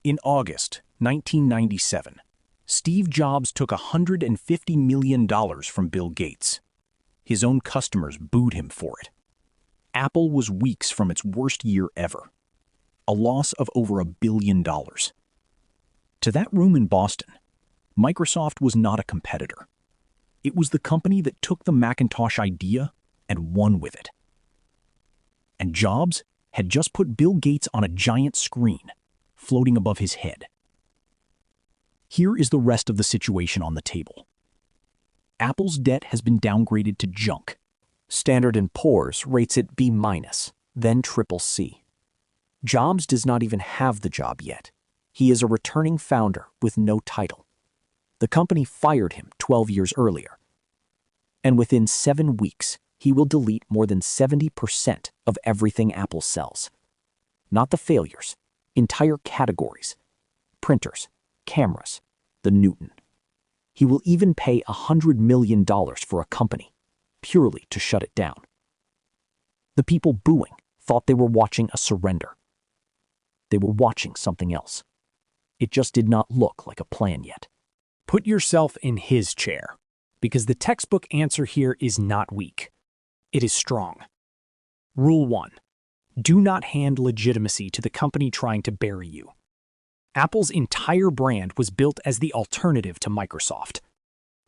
In August 1997, Steve Jobs took $150 million from Bill Gates. His own customers booed him for it. Apple was weeks from its worst year ever, a loss of over $1 billion. To that room in Boston, Microsoft was not a competitor. It was the company that took the Macintosh idea and won with it. And Jobs had just put Bill Gates on a giant screen, floating above his head. Here is the rest of the situation on the table. Apple's debt has been downgraded to junk. Standard & Poor's rates it B-, then CCC. Jobs does not even have the job yet. He is a returning founder with no title. The company fired him 12 years earlier. And within 7 weeks, he will delete more than 70% of everything Apple sells. Not the failures, entire categories. Printers, cameras, the Newton. He will even pay $100 million for a company, purely to shut it down. The people booing thought they were watching a surrender. They were watching something else. It just did not look like a plan yet. Put yourself in his chair, because the textbook answer here is not weak. It is strong. Rule 1. Do not hand legitimacy to the company trying to bury you. Apple's entire brand was built as the alternative to Microsoft.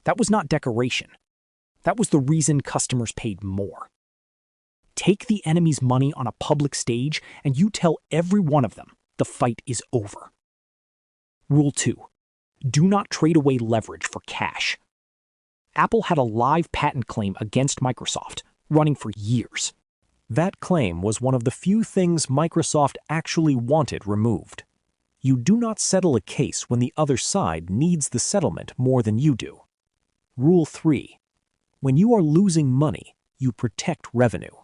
That was not decoration. That was the reason customers paid more. Take the enemy's money on a public stage and you tell every one of them the fight is over. Rule 2. Do not trade away leverage for cash. Apple had a live patent claim against Microsoft, running for years. That claim was one of the few things Microsoft actually wanted removed. You do not settle a case when the other side needs the settlement more than you do. Rule 3. When you are losing money, you protect revenue.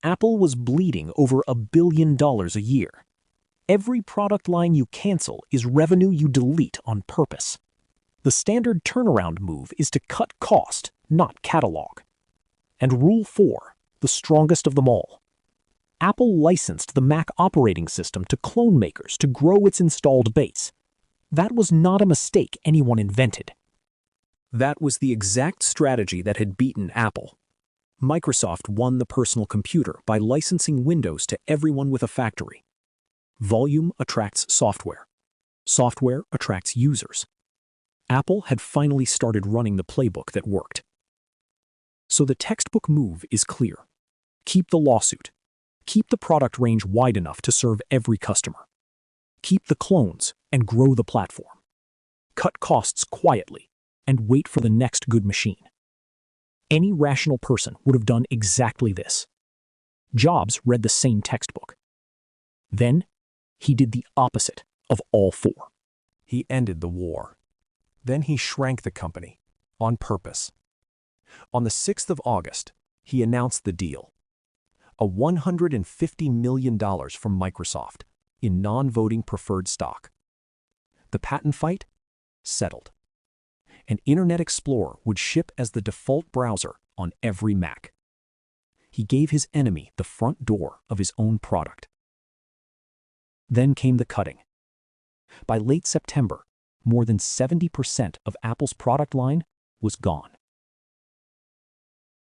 Apple was bleeding over $1 billion a year. Every product line you cancel is revenue you delete on purpose. The standard turnaround move is to cut cost, not catalog. And Rule 4, the strongest of them all. Apple licensed the Mac operating system to clone makers to grow its installed base. That was not a mistake anyone invented. That was the exact strategy that had beaten Apple. Microsoft won the personal computer by licensing Windows to everyone with a factory. Volume attracts software. Software attracts users. Apple had finally started running the playbook that worked. So the textbook move is clear. Keep the lawsuit. Keep the product range wide enough to serve every customer. Keep the clones and grow the platform. Cut costs quietly and wait for the next good machine. Any rational person would have done exactly this. Jobs read the same textbook. Then, he did the opposite of all four. He ended the war. Then he shrank the company, on purpose. On the 6th of August, he announced the deal. A $150 million from Microsoft in non-voting preferred stock. The patent fight? Settled. And Internet Explorer would ship as the default browser on every Mac. He gave his enemy the front door of his own product. Then came the cutting. By late September, more than 70% of Apple's product line was gone.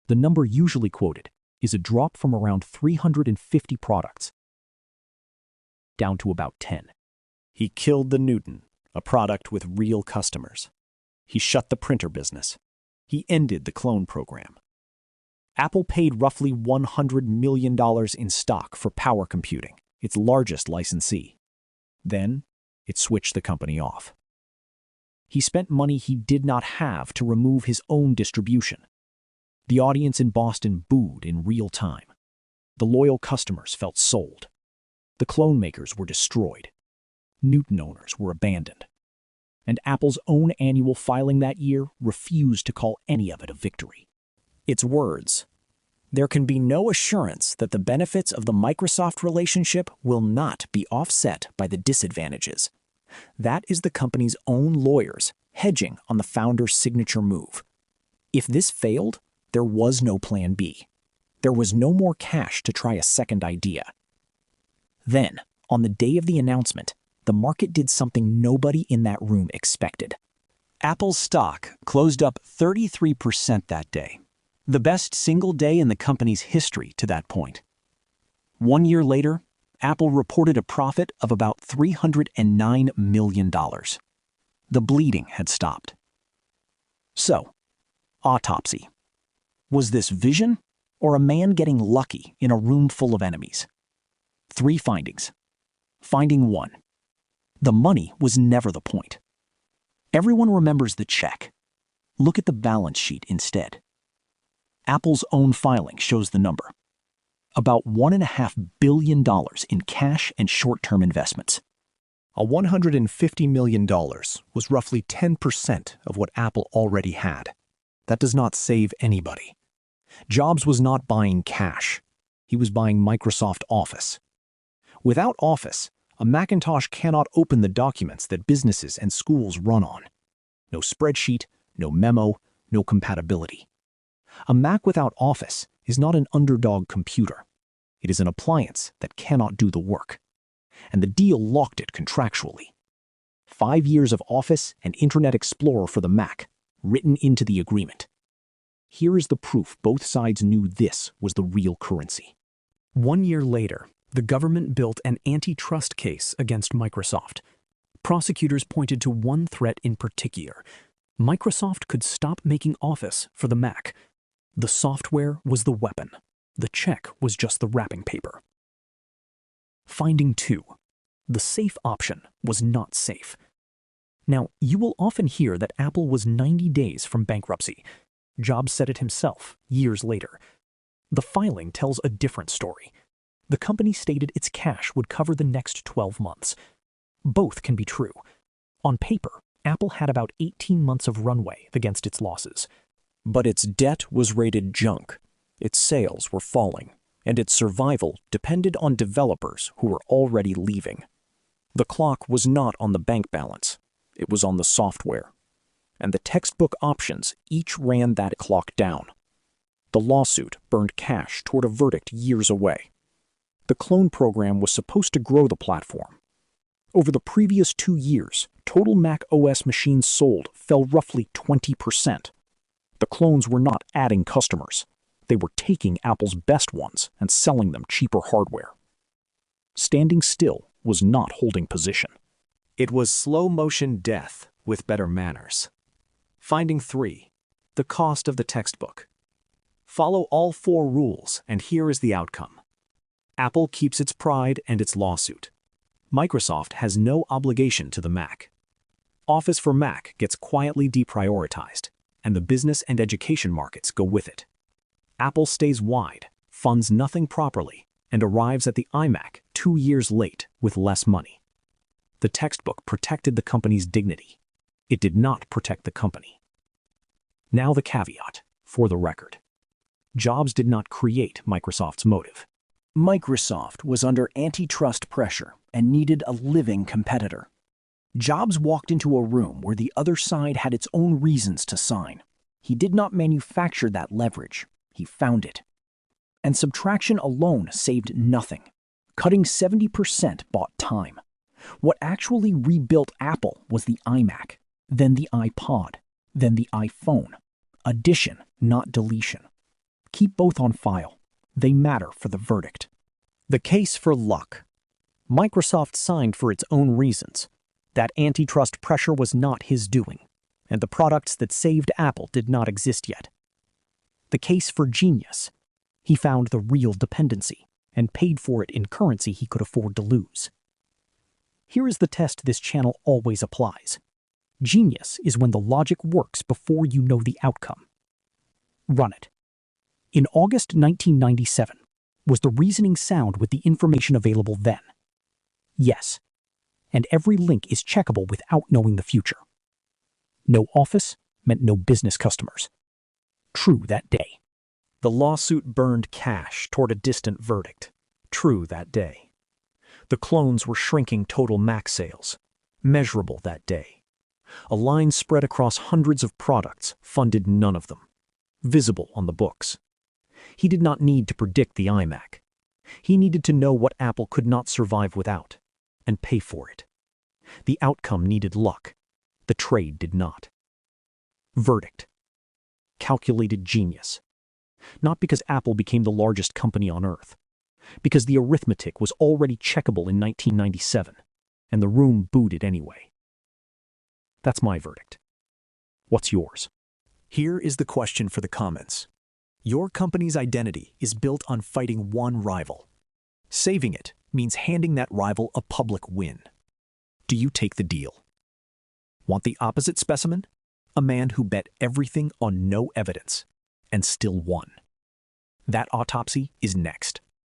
The number usually quoted is a drop from around 350 products down to about 10. He killed the Newton, a product with real customers. He shut the printer business. He ended the clone program. Apple paid roughly $100 million in stock for Power Computing, its largest licensee. Then, it switched the company off. He spent money he did not have to remove his own distribution. The audience in Boston booed in real time. The loyal customers felt sold. The clone makers were destroyed. Newton owners were abandoned. And Apple's own annual filing that year refused to call any of it a victory. Its words, "There can be no assurance that the benefits of the Microsoft relationship will not be offset by the disadvantages. That is the company's own lawyers hedging on the founder's signature move. If this failed, there was no plan B. There was no more cash to try a second idea." Then, on the day of the announcement, the market did something nobody in that room expected. Apple's stock closed up 33% that day, the best single day in the company's history to that point. 1 year later, Apple reported a profit of about $309 million. The bleeding had stopped. So, autopsy. Was this vision or a man getting lucky in a room full of enemies? 3 findings. Finding 1. The money was never the point. Everyone remembers the check. Look at the balance sheet instead. Apple's own filing shows the number. About $1.5 billion in cash and short-term investments. $150 million was roughly 10% of what Apple already had. That does not save anybody. Jobs was not buying cash. He was buying Microsoft Office. Without Office, a Macintosh cannot open the documents that businesses and schools run on. No spreadsheet, no memo, no compatibility. A Mac without Office is not an underdog computer. It is an appliance that cannot do the work. And the deal locked it contractually. 5 years of Office and Internet Explorer for the Mac, written into the agreement. Here is the proof both sides knew this was the real currency. 1 year later, the government built an antitrust case against Microsoft. Prosecutors pointed to one threat in particular. Microsoft could stop making Office for the Mac. The software was the weapon. The check was just the wrapping paper. Finding 2. The safe option was not safe. Now, you will often hear that Apple was 90 days from bankruptcy. Jobs said it himself years later. The filing tells a different story. The company stated its cash would cover the next 12 months. Both can be true. On paper, Apple had about 18 months of runway against its losses. But its debt was rated junk, its sales were falling, and its survival depended on developers who were already leaving. The clock was not on the bank balance, it was on the software. And the textbook options each ran that clock down. The lawsuit burned cash toward a verdict years away. The clone program was supposed to grow the platform. Over the previous 2 years, total Mac OS machines sold fell roughly 20%. The clones were not adding customers. They were taking Apple's best ones and selling them cheaper hardware. Standing still was not holding position. It was slow-motion death with better manners. Finding 3. The cost of the textbook. Follow all 4 rules, and here is the outcome. Apple keeps its pride and its lawsuit. Microsoft has no obligation to the Mac. Office for Mac gets quietly deprioritized, and the business and education markets go with it. Apple stays wide, funds nothing properly, and arrives at the iMac 2 years late with less money. The textbook protected the company's dignity. It did not protect the company. Now the caveat, for the record. Jobs did not create Microsoft's motive. Microsoft was under antitrust pressure and needed a living competitor. Jobs walked into a room where the other side had its own reasons to sign. He did not manufacture that leverage. He found it. And subtraction alone saved nothing. Cutting 70% bought time. What actually rebuilt Apple was the iMac, then the iPod, then the iPhone. Addition, not deletion. Keep both on file. They matter for the verdict. The case for luck. Microsoft signed for its own reasons. That antitrust pressure was not his doing, and the products that saved Apple did not exist yet. The case for genius. He found the real dependency and paid for it in currency he could afford to lose. Here is the test this channel always applies. Genius is when the logic works before you know the outcome. Run it. In August 1997, was the reasoning sound with the information available then? Yes. And every link is checkable without knowing the future. No Office meant no business customers. True that day. The lawsuit burned cash toward a distant verdict. True that day. The clones were shrinking total Mac sales. Measurable that day. A line spread across hundreds of products, funded none of them. Visible on the books. He did not need to predict the iMac. He needed to know what Apple could not survive without, and pay for it. The outcome needed luck. The trade did not. Verdict: calculated genius. Not because Apple became the largest company on Earth, because the arithmetic was already checkable in 1997, and the room booed it anyway. That's my verdict. What's yours? Here is the question for the comments. Your company's identity is built on fighting one rival. Saving it means handing that rival a public win. Do you take the deal? Want the opposite specimen? A man who bet everything on no evidence and still won. That autopsy is next.